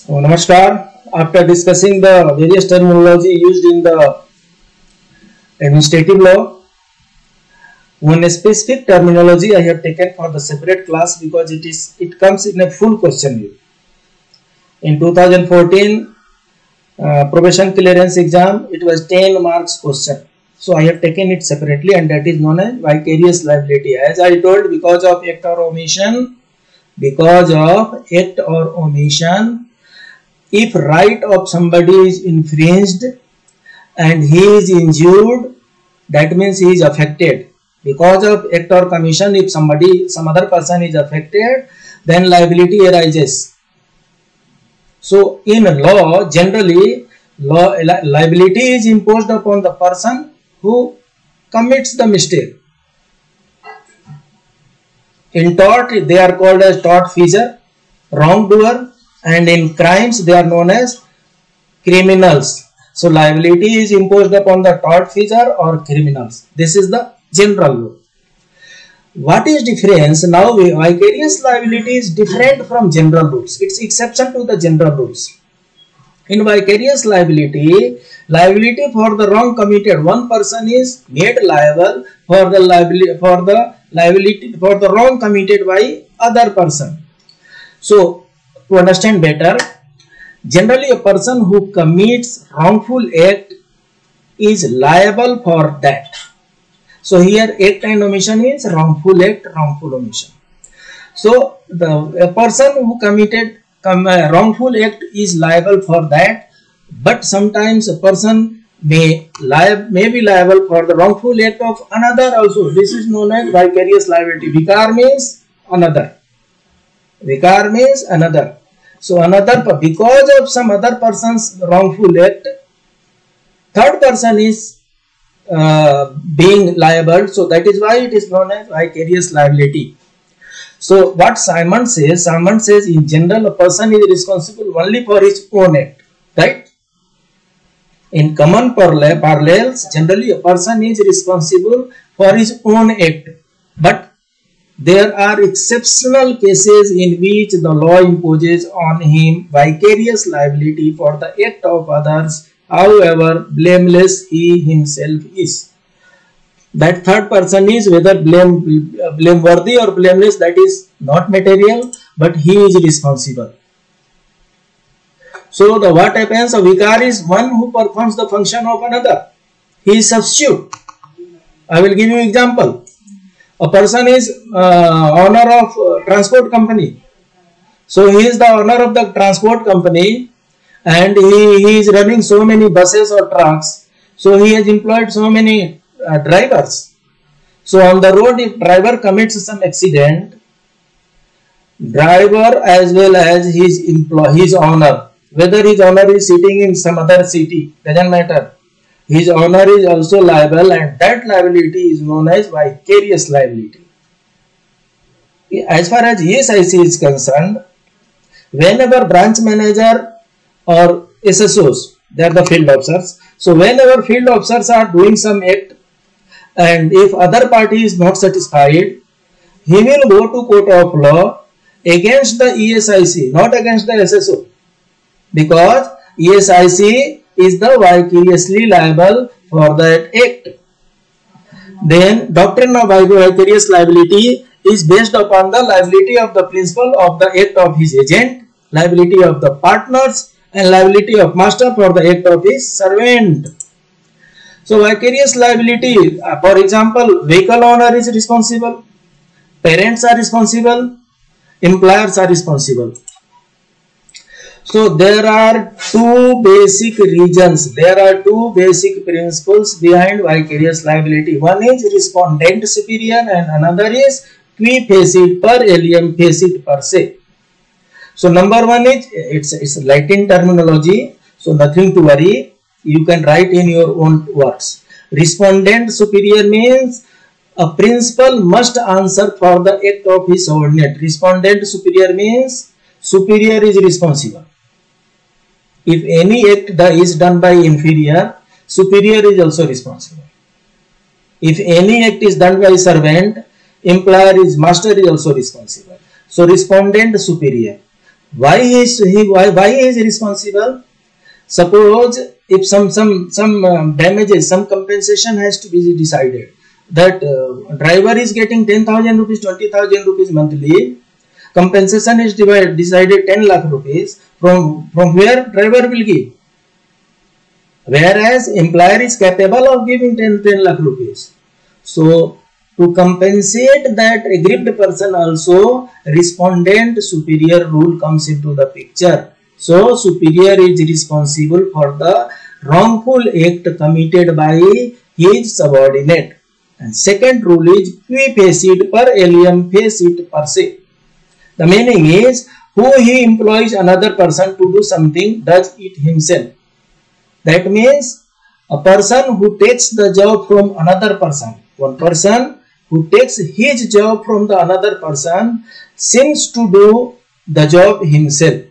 Namaskar. After discussing the various terminology used in the administrative law, one specific terminology I have taken for the separate class because it comes in a full question view. In 2014 probation clearance exam, it was 10 marks question. So I have taken it separately, and that is known as vicarious liability. As I told, because of act or omission, if right of somebody is infringed and he is injured, that means he is affected. Because of act or commission, if some other person is affected, then liability arises. So in law, generally, liability is imposed upon the person who commits the mistake. In tort, they are called as tortfeasor, wrongdoer, and in crimes, they are known as criminals. So liability is imposed upon the tortfeasor or criminals. This is the general law. What is difference? Now vicarious liability is different from general rules. It's exception to the general rules. In vicarious liability for the wrong committed, one person is made liable for the wrong committed by other person. So to understand better, generally a person who commits wrongful act is liable for that. So here act and omission means wrongful act, wrongful omission. So a person who committed wrongful act is liable for that, but sometimes a person may be liable for the wrongful act of another also. This is known as vicarious liability. Vicar means another. Vicar means another. So because of some other person's wrongful act, third person is being liable. So that is why it is known as vicarious liability. So what Simon says in general, a person is responsible only for his own act, right? In common parallels, generally a person is responsible for his own act, but there are exceptional cases in which the law imposes on him vicarious liability for the act of others, however blameless he himself is. That third person is whether blameworthy or blameless, that is not material, but he is responsible. So what happens? A vicar is one who performs the function of another. He is substitute. I will give you example. A person is owner of transport company. So he is the owner of the transport company, and he is running so many buses or trucks. So he has employed so many drivers. So on the road, if driver commits some accident, driver as well as his owner, whether his owner is sitting in some other city, doesn't matter, his owner is also liable, and that liability is known as vicarious liability. As far as ESIC is concerned, whenever branch manager or SSOs, they are the field officers. So whenever field officers are doing some act, and if other party is not satisfied, he will go to court of law against the ESIC, not against the SSO, because ESIC is the vicariously liable for that act. Then doctrine of vicarious liability is based upon the liability of the principal of the act of his agent, liability of the partners, and liability of master for the act of his servant. So vicarious liability, for example, vehicle owner is responsible, parents are responsible, employers are responsible. So there are two basic reasons, there are two basic principles behind vicarious liability. One is respondent superior and another is qui facit per alium facit per se. So number one is, it's Latin terminology, so nothing to worry. You can write in your own words. Respondent superior means a principal must answer for the act of his subordinate. Respondent superior means superior is responsible. If any act is done by inferior, superior is also responsible. If any act is done by servant, master is also responsible. So respondent superior. Why he is responsible? Suppose if some damages, some compensation has to be decided. That driver is getting 10,000 rupees, 20,000 rupees monthly. Compensation is decided 10 lakh rupees. From where driver will give? Whereas employer is capable of giving 10 lakh rupees. So to compensate that aggrieved person also, respondent superior rule comes into the picture. So superior is responsible for the wrongful act committed by his subordinate. And second rule is qui facit per alium facit per se. The meaning is, who he employs another person to do something does it himself. That means a person who takes the job from another person, one person who takes his job from the another person seems to do the job himself.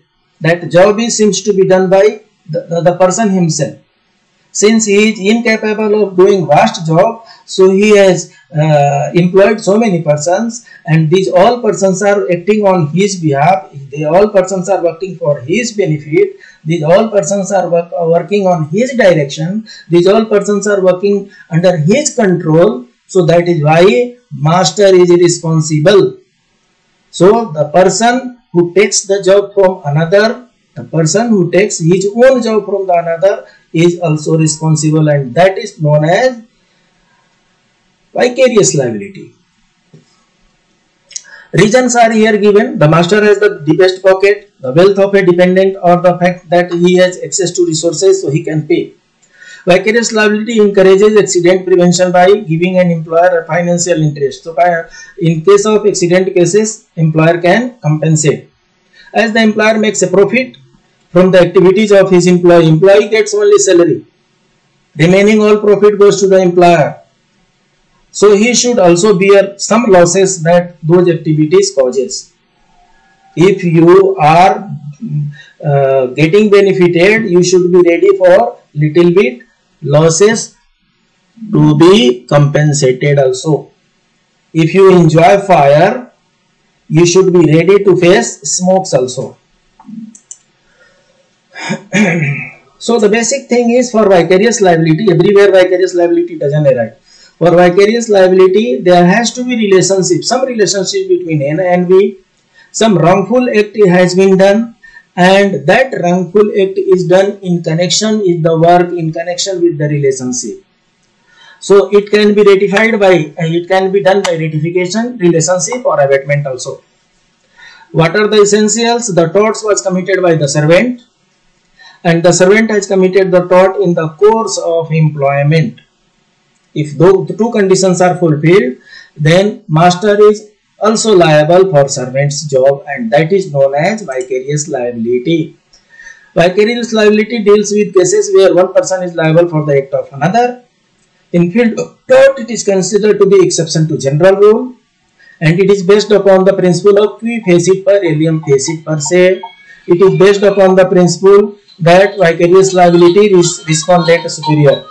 That job seems to be done by the person himself. Since he is incapable of doing vast job, so he has employed so many persons, and these all persons are acting on his behalf. They all persons are working for his benefit. These all persons are working on his direction. These all persons are working under his control. So that is why master is responsible. So the person who takes the job from another, the person who takes his own job from the another is also responsible, and that is known as vicarious liability. Reasons are here given. The master has the deepest pocket, the wealth of a dependent, or the fact that he has access to resources so he can pay. Vicarious liability encourages accident prevention by giving an employer a financial interest. So in case of accident cases, employer can compensate. As the employer makes a profit from the activities of his employee, employee gets only salary. Remaining all profit goes to the employer. So he should also bear some losses that those activities causes. If you are getting benefited, you should be ready for little bit losses to be compensated also. If you enjoy fire, you should be ready to face smokes also. So the basic thing is, for vicarious liability, everywhere vicarious liability doesn't arise. For vicarious liability, there has to be relationship, some relationship between A and B. Some wrongful act has been done, and that wrongful act is done in connection with the work, in connection with the relationship. So it can be ratified by, it can be done by ratification, relationship, or abatement also. What are the essentials? The tort was committed by the servant, and the servant has committed the tort in the course of employment. If the two conditions are fulfilled, then master is also liable for servant's job, and that is known as vicarious liability. Vicarious liability deals with cases where one person is liable for the act of another. In field of tort, it is considered to be exception to general rule, and it is based upon the principle of qui facit per alium facit per se. It is based upon the principle that vicarious liability is respondent superior.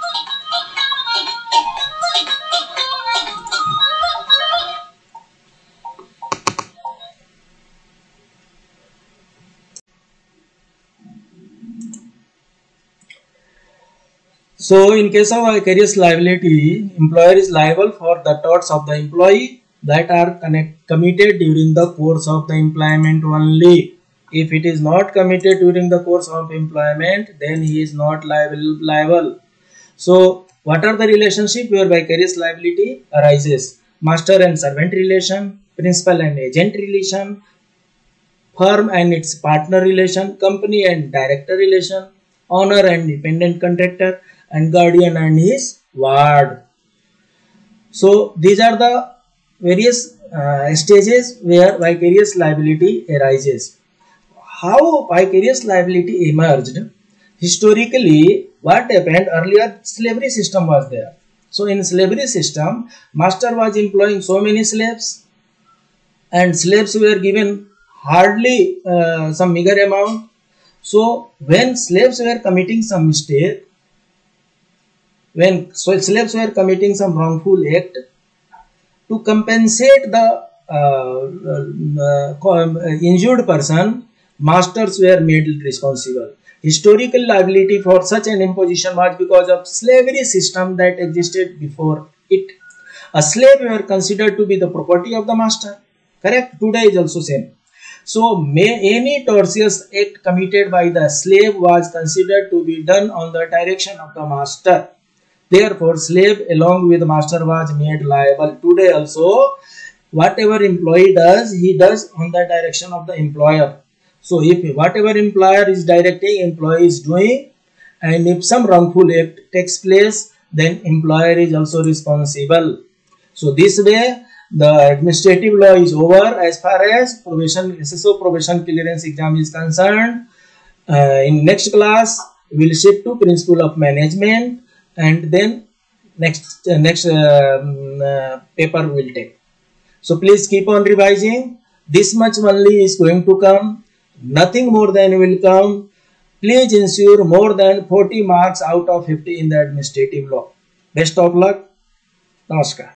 So in case of vicarious liability, employer is liable for the torts of the employee that are committed during the course of the employment only. If it is not committed during the course of employment, then he is not liable. So what are the relationship where vicarious liability arises? Master and servant relation, principal and agent relation, firm and its partner relation, company and director relation, owner and dependent contractor, and guardian and his ward. So these are the various stages where vicarious liability arises. How vicarious liability emerged? Historically, what happened earlier, slavery system was there. So in slavery system, master was employing so many slaves, and slaves were given hardly some meager amount. So when slaves were committing some mistake, when slaves were committing some wrongful act, to compensate the injured person, masters were made responsible. Historical liability for such an imposition was because of slavery system that existed before it. A slave were considered to be the property of the master. Correct? Today is also same. So, any tortious act committed by the slave was considered to be done on the direction of the master. Therefore, slave along with master was made liable. Today also, whatever employee does, he does on the direction of the employer. So, if whatever employer is directing, employee is doing, and if some wrongful act takes place, then employer is also responsible. So, this way, the administrative law is over as far as SSO probation clearance exam is concerned. In next class, we will shift to principle of management, and then next paper will take. So please keep on revising. This much only is going to come. Nothing more than will come. Please ensure more than 40 marks out of 50 in the administrative law. Best of luck. Namaskar.